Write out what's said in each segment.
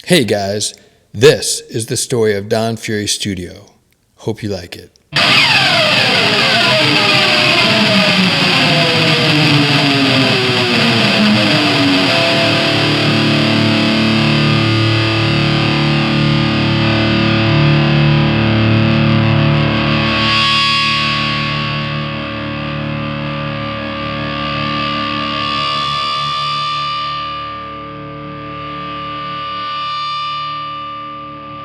Hey guys, this is the story of Don Fury Studio. Hope you like it.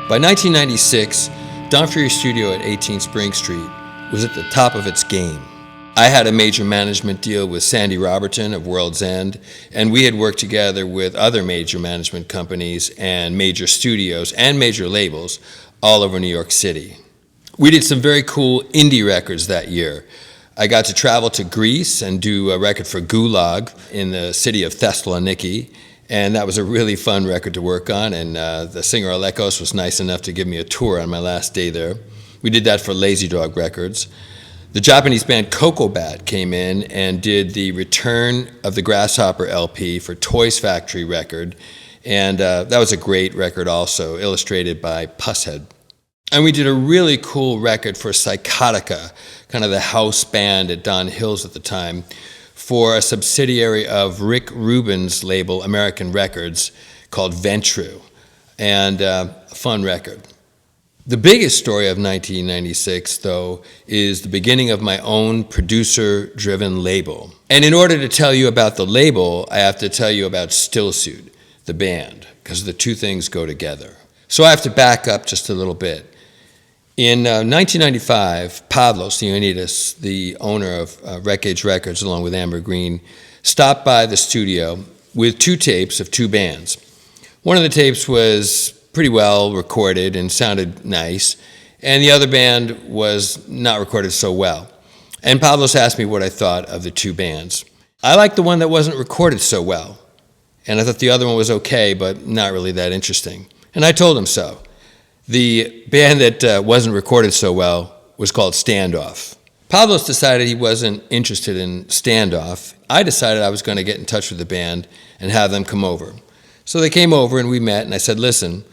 By 1996, Don Fury Studio at 18 Spring Street was at the top of its game. I had a major management deal with Sandy Robertson of World's End, and we had worked together with other major management companies and major studios and major labels all over New York City. We did some very cool indie records that year. I got to travel to Greece and do a record for Gulag in the city of Thessaloniki. And that was a really fun record to work on, and the singer Alekos was nice enough to give me a tour on my last day there. We did that for Lazy Dog Records. The Japanese band Coco Bat came in and did the Return of the Grasshopper LP for Toys Factory record, and that was a great record also, illustrated by Pusshead. And we did a really cool record for Psychotica, kind of the house band at Don Hills at the time, for a subsidiary of Rick Rubin's label, American Records, called Ventru, and a fun record. The biggest story of 1996, though, is the beginning of my own producer-driven label. And in order to tell you about the label, I have to tell you about STILLSUIT, the band, because the two things go together. So I have to back up just a little bit. In 1995, Pavlos Leonidas, the owner of Wreckage Records, along with Amber Green, stopped by the studio with two tapes of two bands. One of the tapes was pretty well recorded and sounded nice, and the other band was not recorded so well. And Pavlos asked me what I thought of the two bands. I liked the one that wasn't recorded so well, and I thought the other one was okay, but not really that interesting. And I told him so. The band that wasn't recorded so well was called Standoff. Pavlos decided he wasn't interested in Standoff. I decided I was going to get in touch with the band and have them come over. So they came over and we met, and I said, listen,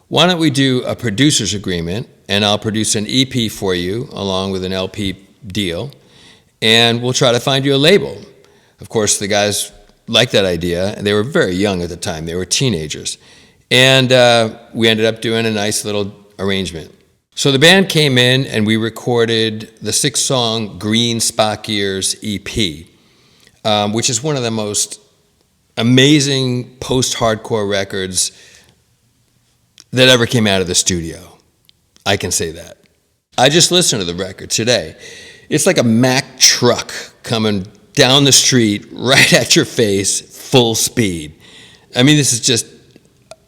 why don't we do a producer's agreement, and I'll produce an EP for you along with an LP deal, and we'll try to find you a label. Of course, the guys liked that idea, and they were very young at the time. They were teenagers. And we ended up doing a nice little arrangement. So the band came in and we recorded the 6-song Green Spock Ears EP, which is one of the most amazing post-hardcore records that ever came out of the studio. I can say that. I just listened to the record today. It's like a Mack truck coming down the street right at your face, full speed. I mean, this is just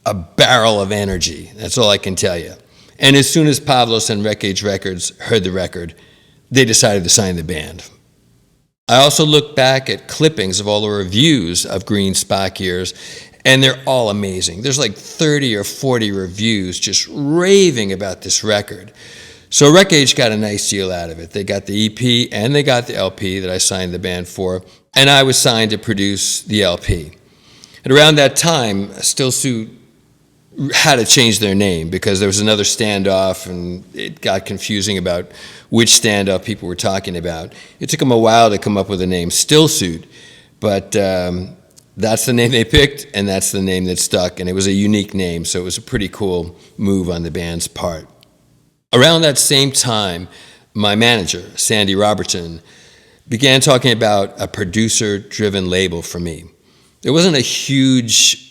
a barrel of energy. That's all I can tell you. And as soon as Pavlos and Wreckage Records heard the record, they decided to sign the band. I also looked back at clippings of all the reviews of Green Spock Ears, and they're all amazing. There's like 30 or 40 reviews just raving about this record. So Wreckage got a nice deal out of it. They got the EP and they got the LP that I signed the band for, and I was signed to produce the LP. And around that time, STILLSUIT had to change their name because there was another Standoff, and it got confusing about which Standoff people were talking about. It took them a while to come up with the name STILLSUIT, but that's the name they picked, and that's the name that stuck, and it was a unique name, so it was a pretty cool move on the band's part. Around that same time, my manager, Sandy Robertson, began talking about a producer-driven label for me. There wasn't a huge,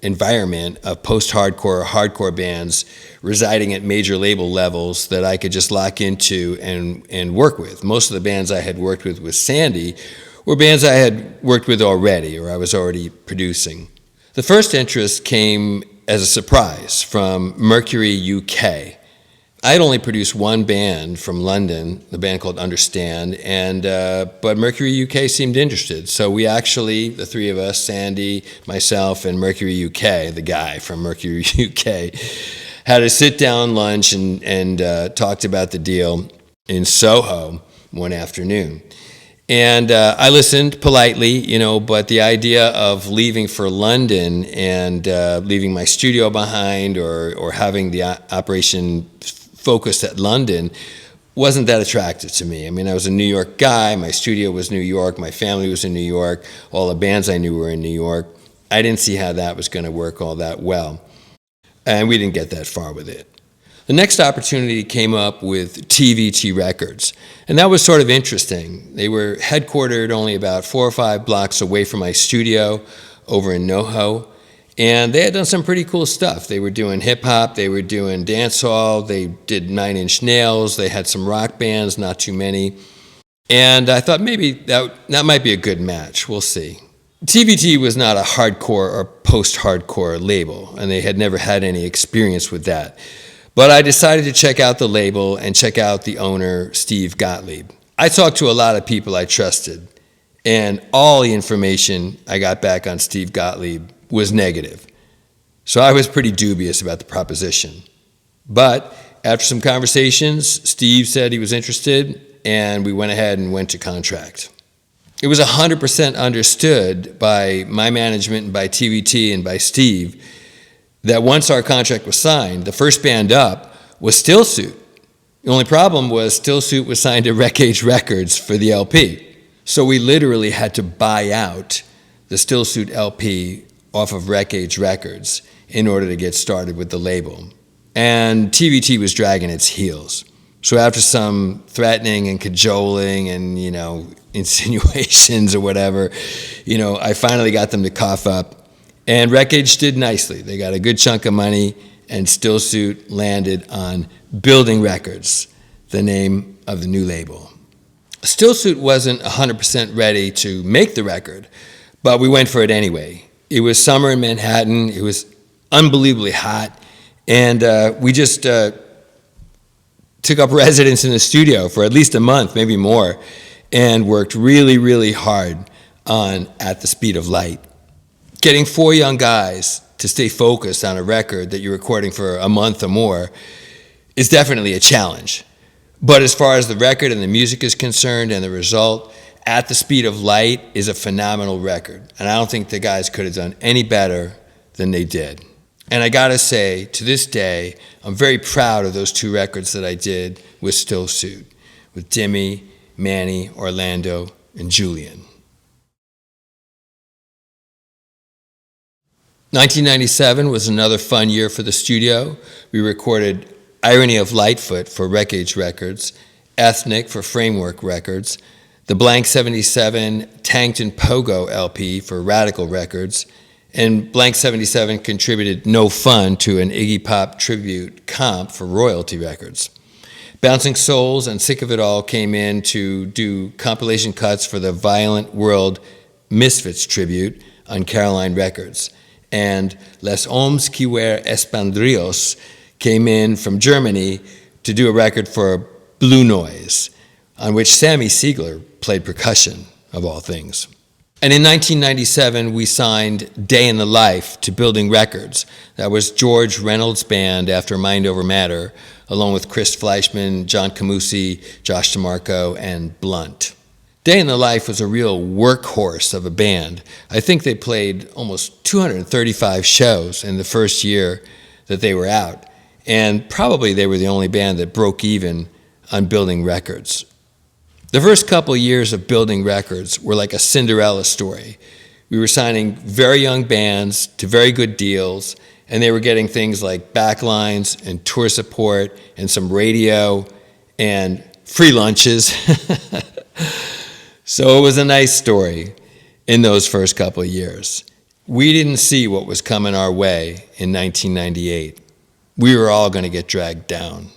environment of post-hardcore or hardcore bands residing at major label levels that I could just lock into and work with. Most of the bands I had worked with Sandy were bands I had worked with already or I was already producing. The first interest came as a surprise from Mercury UK. I had only produced one band from London, the band called Understand, but Mercury UK seemed interested. So we actually, the three of us, Sandy, myself, and Mercury UK, the guy from Mercury UK, had a sit-down lunch and talked about the deal in Soho one afternoon. And I listened politely, but the idea of leaving for London and leaving my studio behind or having the operation focused at London wasn't that attractive to me. I mean, I was a New York guy. My studio was New York. My family was in New York. All the bands I knew were in New York. I didn't see how that was going to work all that well. And we didn't get that far with it. The next opportunity came up with TVT Records, and that was sort of interesting. They were headquartered only about 4 or 5 blocks away from my studio over in NoHo, and they had done some pretty cool stuff. They were doing hip-hop, they were doing dancehall, they did 9 Inch Nails, they had some rock bands, not too many, and I thought maybe that might be a good match. We'll see. TVT was not a hardcore or post-hardcore label, and they had never had any experience with that. But I decided to check out the label and check out the owner, Steve Gottlieb. I talked to a lot of people I trusted, and all the information I got back on Steve Gottlieb was negative. So I was pretty dubious about the proposition. But after some conversations, Steve said he was interested, and we went ahead and went to contract. It was 100% understood by my management and by TVT and by Steve that once our contract was signed, the first band up was STILLSUIT. The only problem was STILLSUIT was signed to Wreckage Records for the LP. So we literally had to buy out the STILLSUIT LP off of Wreckage Records in order to get started with the label. And TVT was dragging its heels. So after some threatening and cajoling and, insinuations or whatever, I finally got them to cough up. And Wreckage did nicely. They got a good chunk of money, and STILLSUIT landed on Building Records, the name of the new label. STILLSUIT wasn't 100% ready to make the record, but we went for it anyway. It was summer in Manhattan. It was unbelievably hot, and we just took up residence in the studio for at least a month, maybe more, and worked really, really hard on At the Speed of Light. Getting 4 young guys to stay focused on a record that you're recording for a month or more is definitely a challenge. But as far as the record and the music is concerned and the result, At the Speed of Light is a phenomenal record. And I don't think the guys could have done any better than they did. And I gotta say, to this day, I'm very proud of those 2 records that I did with STILLSUIT, with Dimmy, Manny, Orlando, and Julian. 1997 was another fun year for the studio. We recorded Irony of Lightfoot for Wreckage Records, Ethnic for Framework Records, the Blank 77 Tanked and Pogo LP for Radical Records, and Blank 77 contributed No Fun to an Iggy Pop tribute comp for Royalty Records. Bouncing Souls and Sick of It All came in to do compilation cuts for the Violent World Misfits tribute on Caroline Records. And Les Hommes qui were Espandrillos came in from Germany to do a record for Blue Noise, on which Sammy Siegler played percussion, of all things. And in 1997, we signed Day in the Life to Building Records. That was George Reynolds' band after Mind Over Matter, along with Chris Fleischman, John Camusi, Josh DeMarco, and Blunt. Day in the Life was a real workhorse of a band. I think they played almost 235 shows in the first year that they were out, and probably they were the only band that broke even on Building Records. The first couple years of Building Records were like a Cinderella story. We were signing very young bands to very good deals, and they were getting things like backlines and tour support and some radio and free lunches. So it was a nice story in those first couple of years. We didn't see what was coming our way in 1998. We were all going to get dragged down.